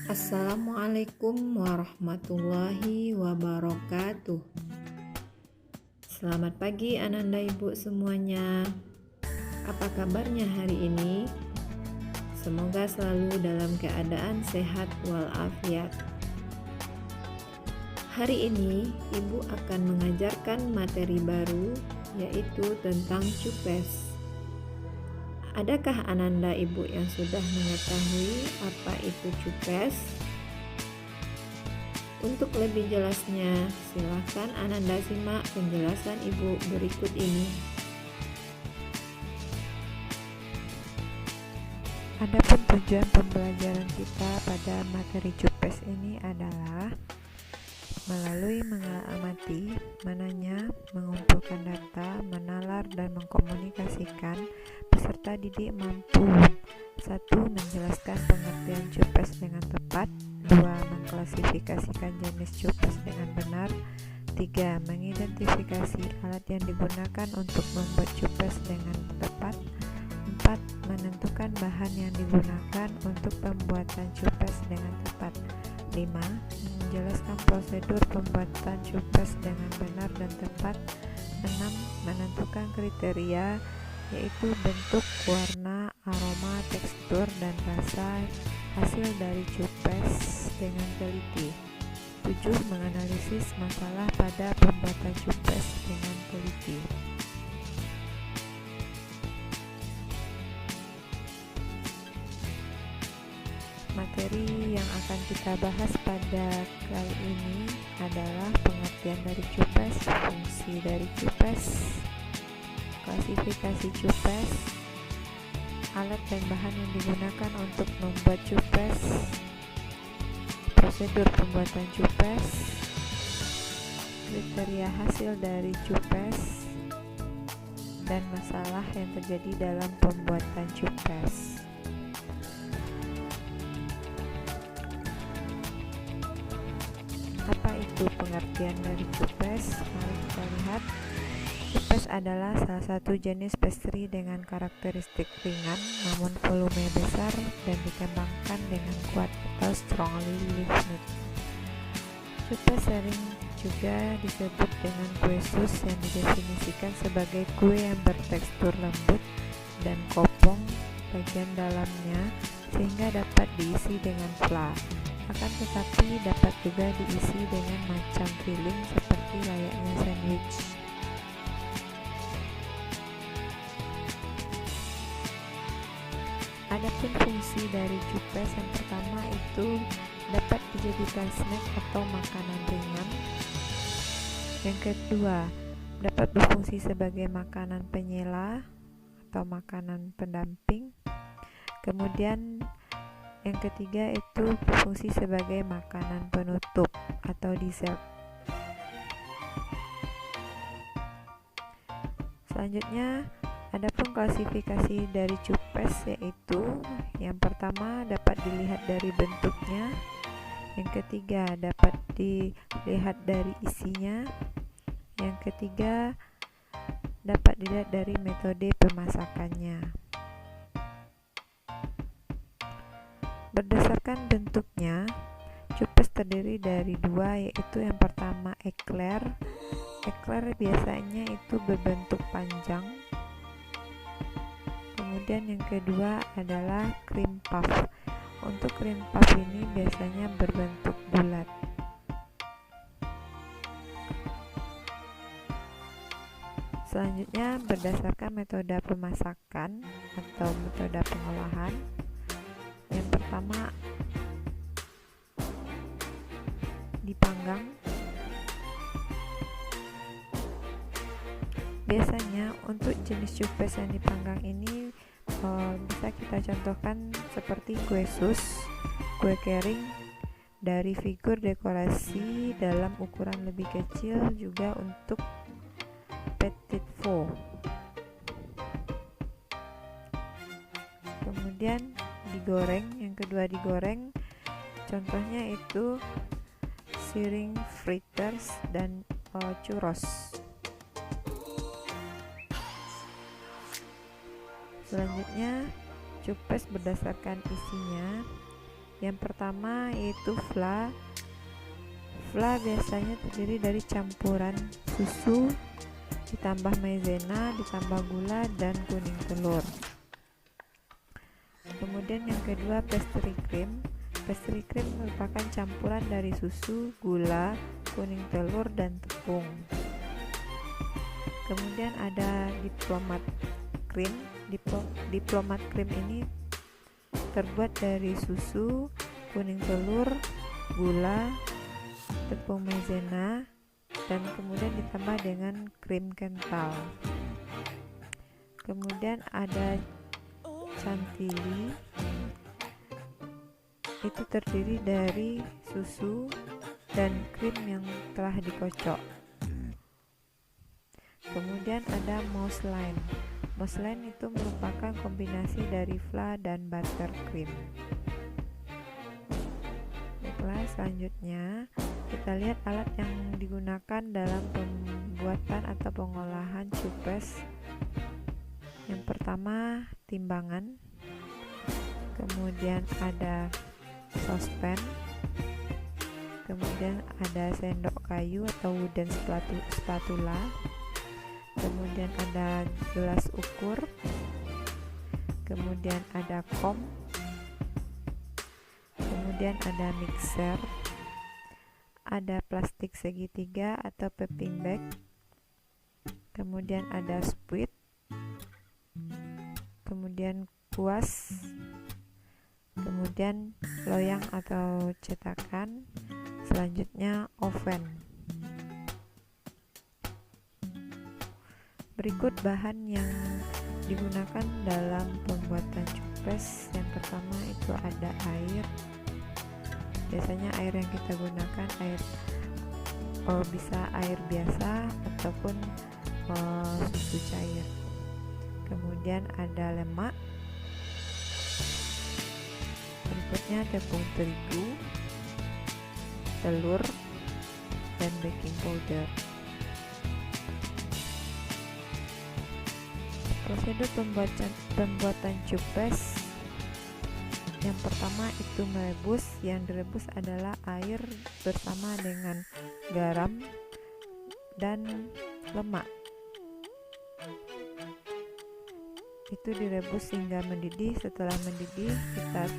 Assalamualaikum warahmatullahi wabarakatuh. Selamat pagi Ananda Ibu semuanya. Apa kabarnya hari ini? Semoga selalu dalam keadaan sehat walafiat. Hari ini Ibu akan mengajarkan materi baru, yaitu tentang CUPES. Adakah Ananda Ibu yang sudah mengetahui apa itu CUPES? Untuk lebih jelasnya, silakan Ananda simak penjelasan Ibu berikut ini. Adapun tujuan pembelajaran kita pada materi CUPES ini adalah melalui mengamati, menanya, mengumpulkan data, menalar, dan mengkomunikasikan, peserta didik mampu 1. Menjelaskan pengertian CUPES dengan tepat, 2. Mengklasifikasikan jenis CUPES dengan benar, 3. Mengidentifikasi alat yang digunakan untuk membuat CUPES dengan tepat, 4. Menentukan bahan yang digunakan untuk pembuatan CUPES dengan tepat, 5. Menjelaskan prosedur pembuatan CUPES dengan benar dan tepat, 6. Menentukan kriteria yaitu bentuk, warna, aroma, tekstur, dan rasa hasil dari CUPES dengan teliti. 7. Menganalisis masalah pada pembuatan CUPES dengan teliti. Materi yang akan kita bahas pada kali ini adalah pengertian dari CUPES, fungsi dari CUPES, klasifikasi CUPES, alat dan bahan yang digunakan untuk membuat CUPES, prosedur pembuatan CUPES, kriteria hasil dari CUPES, dan masalah yang terjadi dalam pembuatan CUPES. Apa itu pengertian dari CUPES? Mari kita lihat. CUPES adalah salah satu jenis pastry dengan karakteristik ringan namun volume besar dan dikembangkan dengan kuat atau strongly leavened. CUPES sering juga disebut dengan kue sus yang didefinisikan sebagai kue yang bertekstur lembut dan kopong bagian dalamnya sehingga dapat diisi dengan flan. Akan tetapi dapat juga diisi dengan macam filling seperti layaknya sandwich. Adapun fungsi dari CUPES yang pertama itu dapat dijadikan snack atau makanan ringan. Yang kedua, dapat berfungsi sebagai makanan penyela atau makanan pendamping. Kemudian yang ketiga itu berfungsi sebagai makanan penutup atau dessert. Selanjutnya, adapun klasifikasi dari CUPES yaitu yang pertama dapat dilihat dari bentuknya, yang ketiga dapat dilihat dari isinya, yang ketiga dapat dilihat dari metode pemasakannya. Berdasarkan bentuknya, CUPES terdiri dari dua, yaitu yang pertama eclair. Eclair biasanya itu berbentuk panjang. Kemudian yang kedua adalah cream puff. Untuk cream puff ini biasanya berbentuk bulat. Selanjutnya berdasarkan metode pemasakan atau metode pengolahan. Yang pertama dipanggang. Biasanya untuk jenis CUPES yang dipanggang ini bisa kita contohkan seperti kue sus, kue kering, dari figur dekorasi dalam ukuran lebih kecil juga untuk petit four. Kemudian digoreng, yang kedua digoreng, contohnya itu searing fritters dan churros. Selanjutnya CUPES berdasarkan isinya Yang pertama yaitu fla. Fla biasanya terdiri dari campuran susu ditambah maizena, ditambah gula dan kuning telur. Kemudian yang kedua pastry cream. Pastry cream merupakan campuran dari susu, gula, kuning telur dan tepung. Kemudian ada diplomat cream. Diplomat cream ini terbuat dari susu, kuning telur, gula, tepung maizena, dan kemudian ditambah dengan krim kental. Kemudian ada chantilly, itu terdiri dari susu dan krim yang telah dikocok. Kemudian ada mousseline. Mousseline itu merupakan kombinasi dari fla dan buttercream. Baiklah, selanjutnya kita lihat alat yang digunakan dalam pembuatan atau pengolahan cupes. Yang pertama timbangan, kemudian ada sospen, kemudian ada sendok kayu atau wooden spatula, kemudian ada gelas ukur, kemudian ada kom, kemudian ada mixer, ada plastik segitiga atau piping bag, kemudian ada spuit, kemudian kuas, kemudian loyang atau cetakan, selanjutnya oven. Berikut bahan yang digunakan dalam pembuatan cupes. Yang pertama itu ada air. Biasanya air yang kita gunakan bisa air biasa ataupun susu cair. Kemudian ada lemak. Berikutnya tepung terigu, telur, dan baking powder. Prosedur pembuatan cupes. Yang pertama itu merebus. Yang direbus adalah air bersama dengan garam dan lemak. Itu direbus hingga mendidih. Setelah mendidih, kita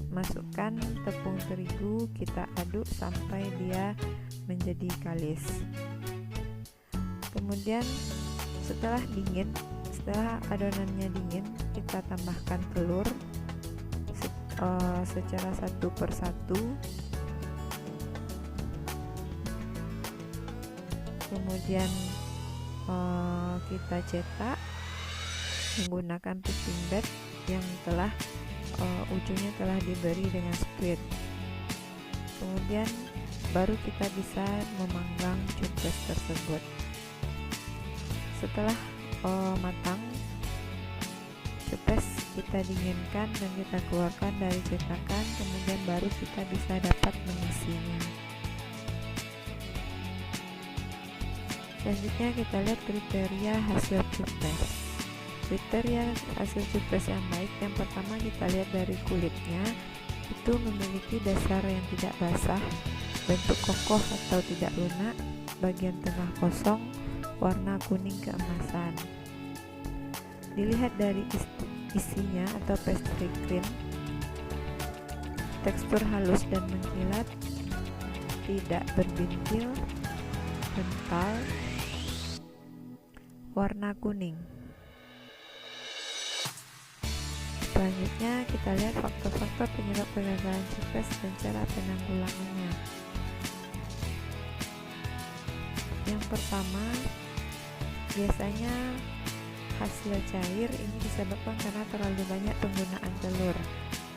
masukkan tepung terigu, kita aduk sampai dia menjadi kalis. Kemudian setelah adonannya dingin, kita tambahkan telur secara satu persatu. Kemudian kita cetak menggunakan piping bag yang telah ujungnya telah diberi dengan spirit. Kemudian baru kita bisa memanggang cupes tersebut. Setelah matang, cupes kita dinginkan dan kita keluarkan dari cetakan, kemudian baru kita bisa dapat mengisinya. Selanjutnya kita lihat kriteria hasil cupes. Kriteria hasil cupes yang baik, yang pertama kita lihat dari kulitnya, itu memiliki dasar yang tidak basah, bentuk kokoh atau tidak lunak, bagian tengah kosong, warna kuning keemasan. Dilihat dari isinya atau pastry cream, tekstur halus dan mengkilat, tidak berbintil, kental, warna kuning. Selanjutnya kita lihat faktor-faktor penyebab kegagalan cupes dan cara penanggulangannya. Yang pertama, biasanya hasil cair ini disebabkan karena terlalu banyak penggunaan telur.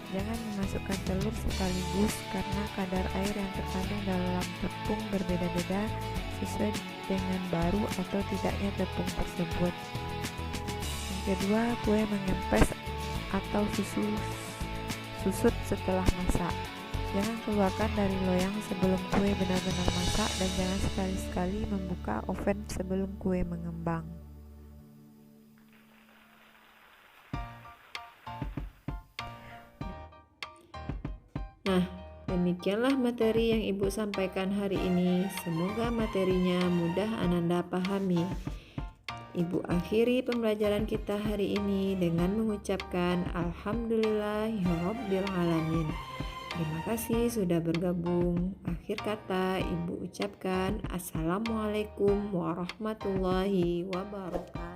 Jangan memasukkan telur sekaligus karena kadar air yang terkandung dalam tepung berbeda-beda sesuai dengan baru atau tidaknya tepung tersebut. Yang kedua, kue mengempes atau susut setelah masak. Jangan keluarkan dari loyang sebelum kue benar-benar masak, dan jangan sekali-sekali membuka oven sebelum kue mengembang. Nah, demikianlah materi yang Ibu sampaikan hari ini. Semoga materinya mudah Ananda pahami. Ibu akhiri pembelajaran kita hari ini dengan mengucapkan Alhamdulillahirobbilalamin. Terima kasih sudah bergabung. Akhir kata Ibu ucapkan Assalamualaikum warahmatullahi wabarakatuh.